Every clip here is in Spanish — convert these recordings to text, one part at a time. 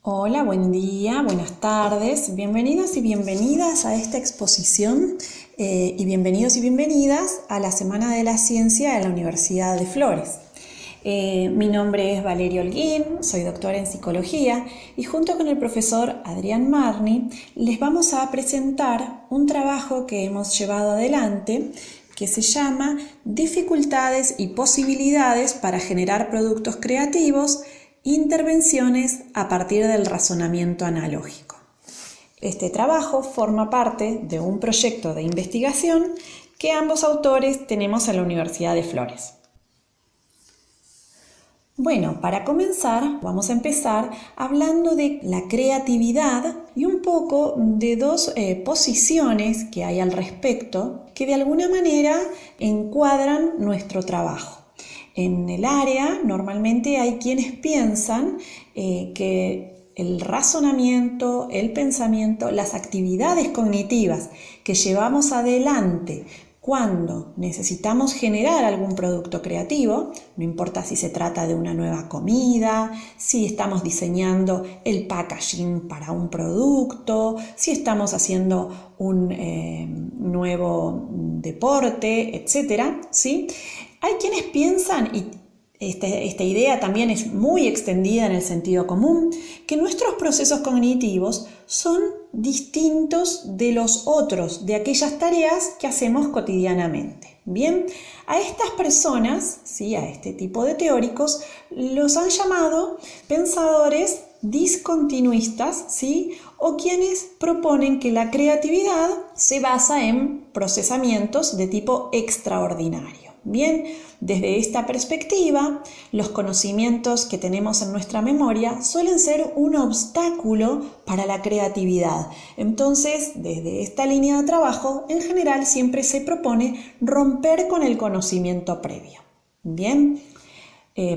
Hola, buen día, buenas tardes, bienvenidos y bienvenidas a esta exposición y bienvenidos y bienvenidas a la Semana de la Ciencia de la Universidad de Flores. Mi nombre es Valeria Holguín, soy doctora en psicología y junto con el profesor Adrián Marni les vamos a presentar un trabajo que hemos llevado adelante que se llama Dificultades y posibilidades para generar productos creativos, intervenciones a partir del razonamiento analógico. Este trabajo forma parte de un proyecto de investigación que ambos autores tenemos en la Universidad de Flores. Bueno, para comenzar, vamos a empezar hablando de la creatividad y un poco de dos posiciones que hay al respecto que de alguna manera encuadran nuestro trabajo. En el área normalmente hay quienes piensan que el razonamiento, el pensamiento, las actividades cognitivas que llevamos adelante cuando necesitamos generar algún producto creativo, no importa si se trata de una nueva comida, si estamos diseñando el packaging para un producto, si estamos haciendo un nuevo deporte, etc., ¿sí? Hay quienes piensan, y esta idea también es muy extendida en el sentido común, que nuestros procesos cognitivos son distintos de los otros, de aquellas tareas que hacemos cotidianamente. Bien, a estas personas, ¿sí?, a este tipo de teóricos, los han llamado pensadores discontinuistas, ¿sí?, o quienes proponen que la creatividad se basa en procesamientos de tipo extraordinario. Bien, desde esta perspectiva, los conocimientos que tenemos en nuestra memoria suelen ser un obstáculo para la creatividad. Entonces, desde esta línea de trabajo, en general siempre se propone romper con el conocimiento previo. Bien,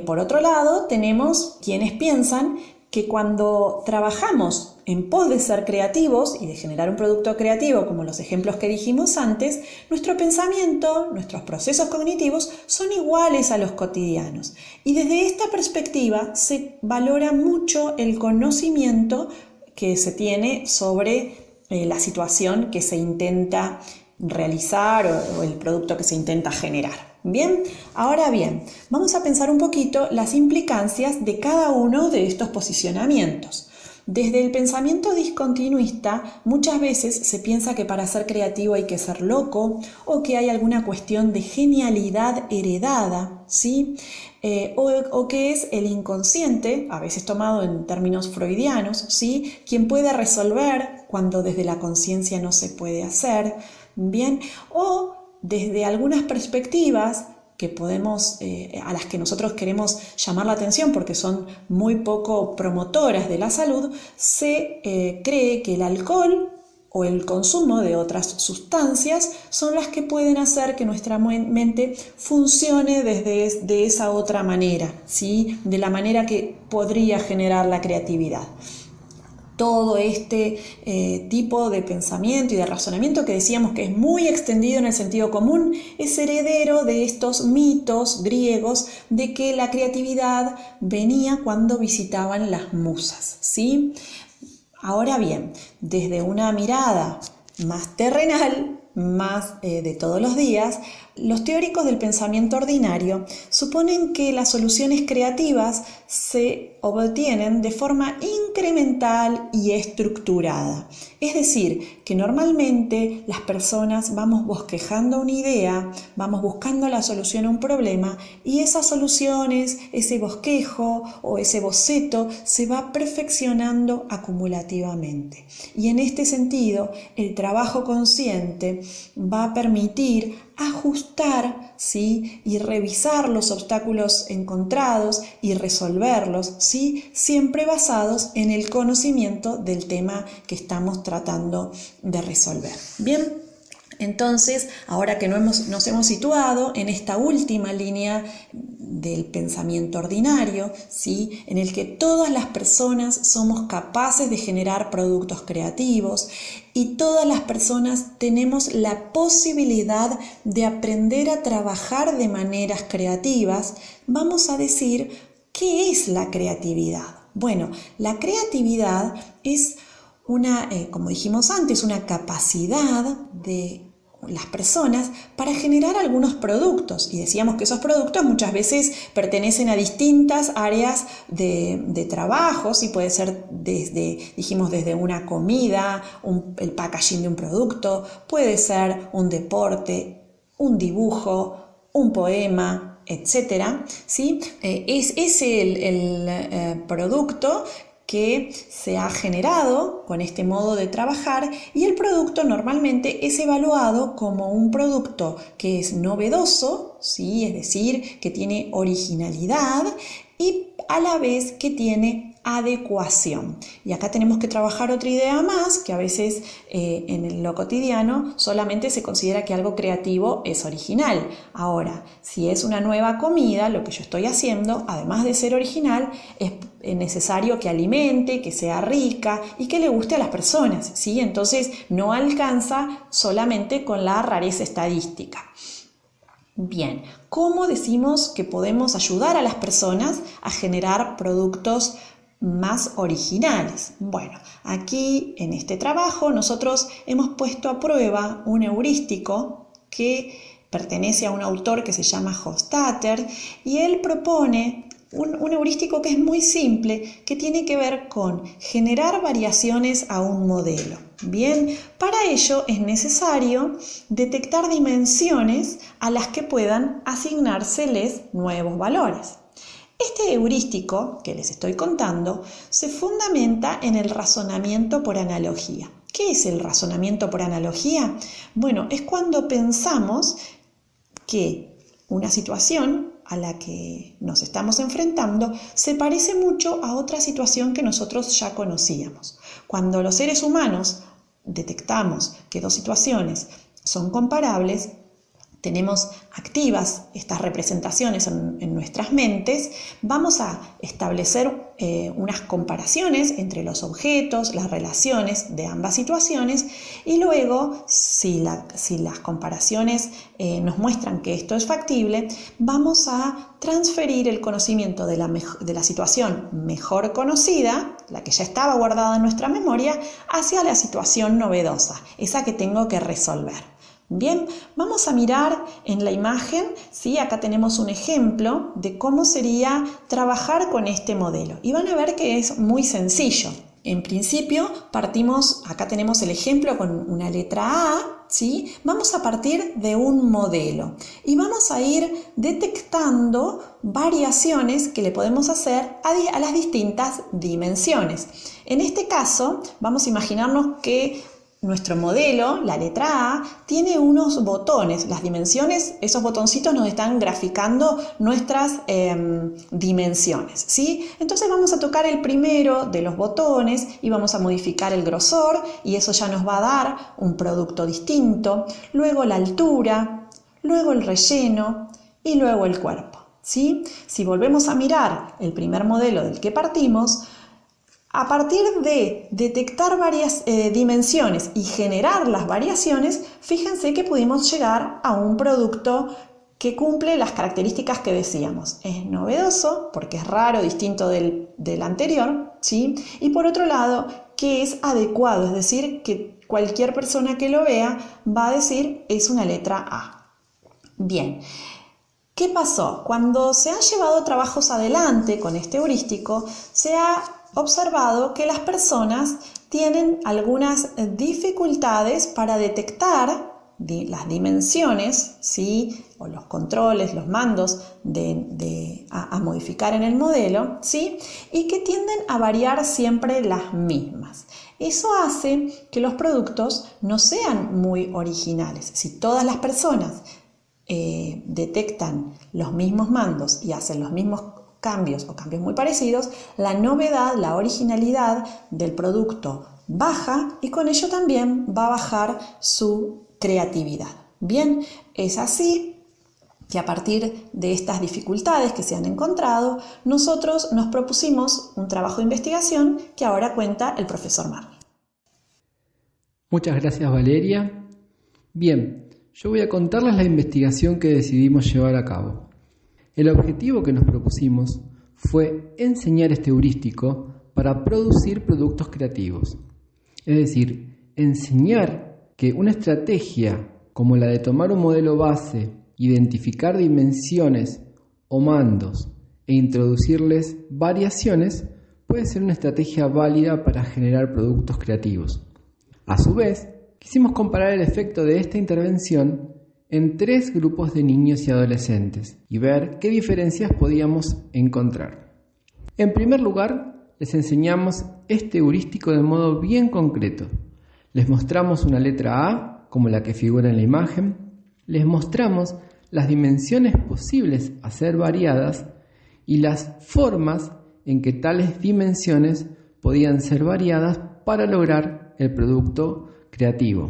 por otro lado, tenemos quienes piensan que cuando trabajamos en pos de ser creativos y de generar un producto creativo, como los ejemplos que dijimos antes, nuestro pensamiento, nuestros procesos cognitivos son iguales a los cotidianos. Y desde esta perspectiva se valora mucho el conocimiento que se tiene sobre la situación que se intenta realizar o el producto que se intenta generar. Bien, ahora bien, vamos a pensar un poquito las implicancias de cada uno de estos posicionamientos. Desde el pensamiento discontinuista, muchas veces se piensa que para ser creativo hay que ser loco o que hay alguna cuestión de genialidad heredada, ¿sí? O que es el inconsciente, a veces tomado en términos freudianos, ¿sí?, quien puede resolver cuando desde la conciencia no se puede hacer, ¿bien? O desde algunas perspectivas que podemos, a las que nosotros queremos llamar la atención porque son muy poco promotoras de la salud, se cree que el alcohol o el consumo de otras sustancias son las que pueden hacer que nuestra mente funcione de esa otra manera, ¿sí?, de la manera que podría generar la creatividad. Todo este tipo de pensamiento y de razonamiento que decíamos que es muy extendido en el sentido común es heredero de estos mitos griegos de que la creatividad venía cuando visitaban las musas, ¿sí? Ahora bien, desde una mirada más terrenal, más de todos los días, los teóricos del pensamiento ordinario suponen que las soluciones creativas se obtienen de forma incremental y estructurada. Es decir, que normalmente las personas vamos bosquejando una idea, vamos buscando la solución a un problema y esas soluciones, ese bosquejo o ese boceto se va perfeccionando acumulativamente. Y en este sentido, el trabajo consciente va a permitir ajustar, ¿sí?, y revisar los obstáculos encontrados y resolverlos, ¿sí?, siempre basados en el conocimiento del tema que estamos tratando de resolver. Bien, entonces, ahora que nos hemos situado en esta última línea del pensamiento ordinario, ¿sí?, en el que todas las personas somos capaces de generar productos creativos y todas las personas tenemos la posibilidad de aprender a trabajar de maneras creativas, vamos a decir, ¿qué es la creatividad? Bueno, la creatividad es una, como dijimos antes, una capacidad de las personas para generar algunos productos, y decíamos que esos productos muchas veces pertenecen a distintas áreas de trabajos, y puede ser desde una comida, el packaging de un producto, puede ser un deporte, un dibujo, un poema, etcétera, ¿sí? Es el producto que se ha generado con este modo de trabajar, y el producto normalmente es evaluado como un producto que es novedoso, ¿sí? Es decir, que tiene originalidad y a la vez que tiene adecuación. Y acá tenemos que trabajar otra idea más, que a veces en lo cotidiano solamente se considera que algo creativo es original. Ahora, si es una nueva comida, lo que yo estoy haciendo, además de ser original, es necesario que alimente, que sea rica y que le guste a las personas, ¿sí? Entonces no alcanza solamente con la rareza estadística. Bien, ¿cómo decimos que podemos ayudar a las personas a generar productos más originales? Bueno, aquí en este trabajo nosotros hemos puesto a prueba un heurístico que pertenece a un autor que se llama Hofstadter, y él propone un heurístico que es muy simple, que tiene que ver con generar variaciones a un modelo. Bien, para ello es necesario detectar dimensiones a las que puedan asignárseles nuevos valores. Este heurístico que les estoy contando se fundamenta en el razonamiento por analogía. ¿Qué es el razonamiento por analogía? Bueno, es cuando pensamos que una situación a la que nos estamos enfrentando se parece mucho a otra situación que nosotros ya conocíamos. Cuando los seres humanos detectamos que dos situaciones son comparables, tenemos activas estas representaciones en nuestras mentes, vamos a establecer unas comparaciones entre los objetos, las relaciones de ambas situaciones, y luego, si las comparaciones nos muestran que esto es factible, vamos a transferir el conocimiento de la situación mejor conocida, la que ya estaba guardada en nuestra memoria, hacia la situación novedosa, esa que tengo que resolver. Bien, vamos a mirar en la imagen, ¿sí? Acá tenemos un ejemplo de cómo sería trabajar con este modelo, y van a ver que es muy sencillo. En principio partimos, acá tenemos el ejemplo con una letra A, ¿sí? Vamos a partir de un modelo y vamos a ir detectando variaciones que le podemos hacer a las distintas dimensiones. En este caso vamos a imaginarnos que nuestro modelo, la letra A, tiene unos botones. Las dimensiones, esos botoncitos nos están graficando nuestras dimensiones, ¿sí? Entonces vamos a tocar el primero de los botones y vamos a modificar el grosor, y eso ya nos va a dar un producto distinto. Luego la altura, luego el relleno y luego el cuerpo, ¿sí? Si volvemos a mirar el primer modelo del que partimos, a partir de detectar varias dimensiones y generar las variaciones, fíjense que pudimos llegar a un producto que cumple las características que decíamos. Es novedoso porque es raro, distinto del anterior, ¿sí? Y por otro lado, que es adecuado, es decir, que cualquier persona que lo vea va a decir es una letra A. Bien. ¿Qué pasó? Cuando se han llevado trabajos adelante con este heurístico, se ha observado que las personas tienen algunas dificultades para detectar las dimensiones, ¿sí? O los controles, los mandos a modificar en el modelo, ¿sí? Y que tienden a variar siempre las mismas. Eso hace que los productos no sean muy originales. Si todas las personas detectan los mismos mandos y hacen los mismos cambios o cambios muy parecidos, la novedad, la originalidad del producto baja, y con ello también va a bajar su creatividad. Bien, es así que a partir de estas dificultades que se han encontrado, nosotros nos propusimos un trabajo de investigación que ahora cuenta el profesor Marley. Muchas gracias, Valeria. Bien, yo voy a contarles la investigación que decidimos llevar a cabo. El objetivo que nos propusimos fue enseñar este heurístico para producir productos creativos. Es decir, enseñar que una estrategia como la de tomar un modelo base, identificar dimensiones o mandos e introducirles variaciones puede ser una estrategia válida para generar productos creativos. A su vez, quisimos comparar el efecto de esta intervención en 3 grupos de niños y adolescentes y ver qué diferencias podíamos encontrar. En primer lugar, les enseñamos este heurístico de modo bien concreto. Les mostramos una letra A, como la que figura en la imagen. Les mostramos las dimensiones posibles a ser variadas y las formas en que tales dimensiones podían ser variadas para lograr el producto creativo.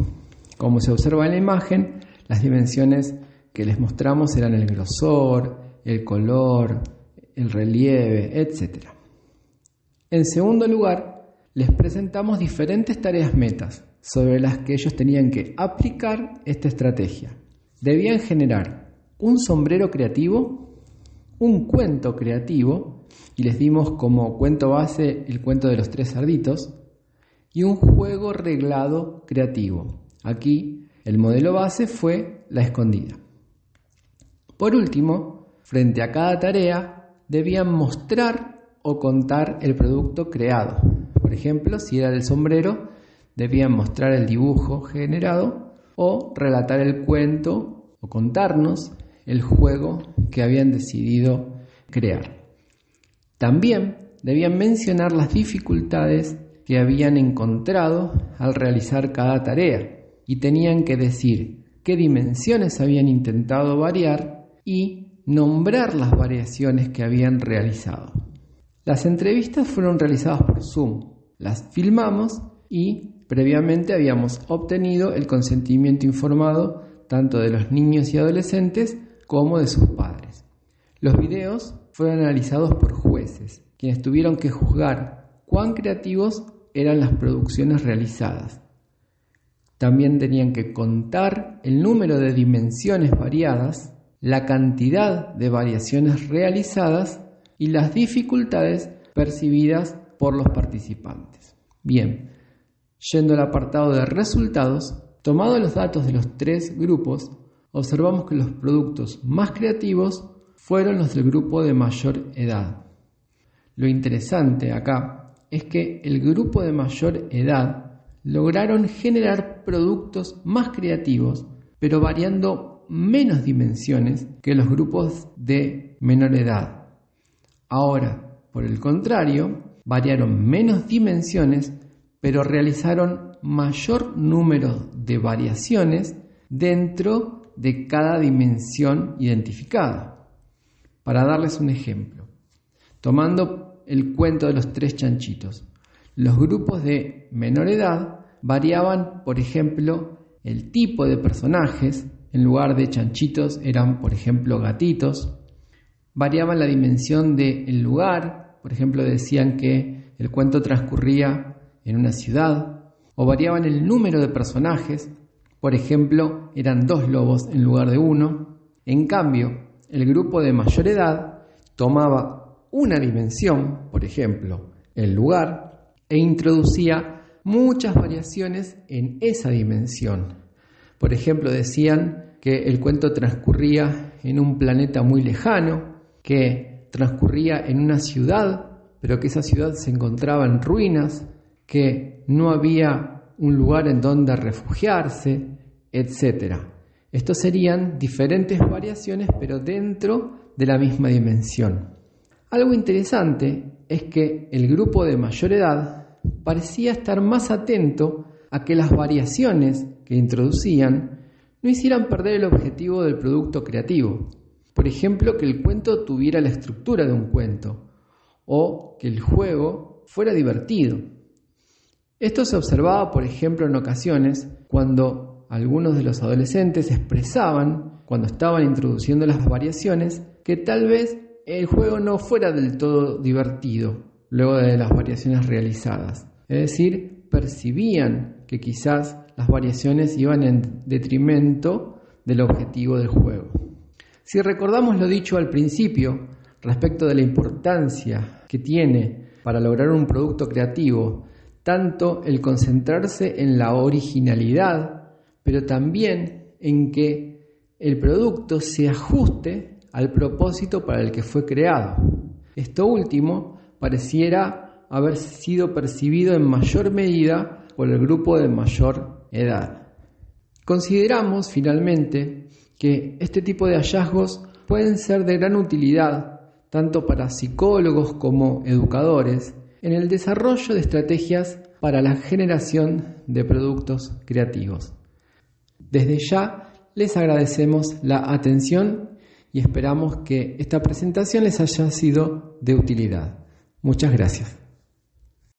Como se observa en la imagen, las dimensiones que les mostramos eran el grosor, el color, el relieve, etc. En segundo lugar, les presentamos diferentes tareas metas sobre las que ellos tenían que aplicar esta estrategia. Debían generar un sombrero creativo, un cuento creativo, y les dimos como cuento base el cuento de los 3 cerditos, y un juego reglado creativo. Aquí el modelo base fue la escondida. Por último, frente a cada tarea, debían mostrar o contar el producto creado. Por ejemplo, si era del sombrero, debían mostrar el dibujo generado o relatar el cuento o contarnos el juego que habían decidido crear. También debían mencionar las dificultades que habían encontrado al realizar cada tarea y tenían que decir qué dimensiones habían intentado variar y nombrar las variaciones que habían realizado. Las entrevistas fueron realizadas por Zoom, las filmamos y previamente habíamos obtenido el consentimiento informado tanto de los niños y adolescentes como de sus padres. Los videos fueron analizados por jueces, quienes tuvieron que juzgar cuán creativos eran las producciones realizadas. También tenían que contar el número de dimensiones variadas, la cantidad de variaciones realizadas y las dificultades percibidas por los participantes. Bien, yendo al apartado de resultados, tomados los datos de los 3 grupos, observamos que los productos más creativos fueron los del grupo de mayor edad. Lo interesante acá es que el grupo de mayor edad lograron generar productos más creativos, pero variando menos dimensiones que los grupos de menor edad. Ahora, por el contrario, variaron menos dimensiones, pero realizaron mayor número de variaciones dentro de cada dimensión identificada. Para darles un ejemplo, tomando el cuento de los 3 chanchitos, los grupos de menor edad variaban, por ejemplo, el tipo de personajes. En lugar de chanchitos eran, por ejemplo, gatitos. Variaban la dimensión del lugar, por ejemplo, decían que el cuento transcurría en una ciudad, o variaban el número de personajes, por ejemplo, eran 2 lobos en lugar de 1. En cambio, el grupo de mayor edad tomaba una dimensión, por ejemplo, el lugar, e introducía muchas variaciones en esa dimensión. Por ejemplo, decían que el cuento transcurría en un planeta muy lejano, que transcurría en una ciudad, pero que esa ciudad se encontraba en ruinas, que no había un lugar en donde refugiarse, etc. Estos serían diferentes variaciones, pero dentro de la misma dimensión. Algo interesante es que el grupo de mayor edad parecía estar más atento a que las variaciones que introducían no hicieran perder el objetivo del producto creativo. Por ejemplo, que el cuento tuviera la estructura de un cuento o que el juego fuera divertido. Esto se observaba, por ejemplo, en ocasiones cuando algunos de los adolescentes expresaban, cuando estaban introduciendo las variaciones, que tal vez el juego no fuera del todo divertido luego de las variaciones realizadas. Es decir, percibían que quizás las variaciones iban en detrimento del objetivo del juego. Si recordamos lo dicho al principio, respecto de la importancia que tiene para lograr un producto creativo, tanto el concentrarse en la originalidad, pero también en que el producto se ajuste al propósito para el que fue creado. Esto último pareciera haber sido percibido en mayor medida por el grupo de mayor edad. Consideramos finalmente que este tipo de hallazgos pueden ser de gran utilidad tanto para psicólogos como educadores en el desarrollo de estrategias para la generación de productos creativos. Desde ya les agradecemos la atención y esperamos que esta presentación les haya sido de utilidad. Muchas gracias.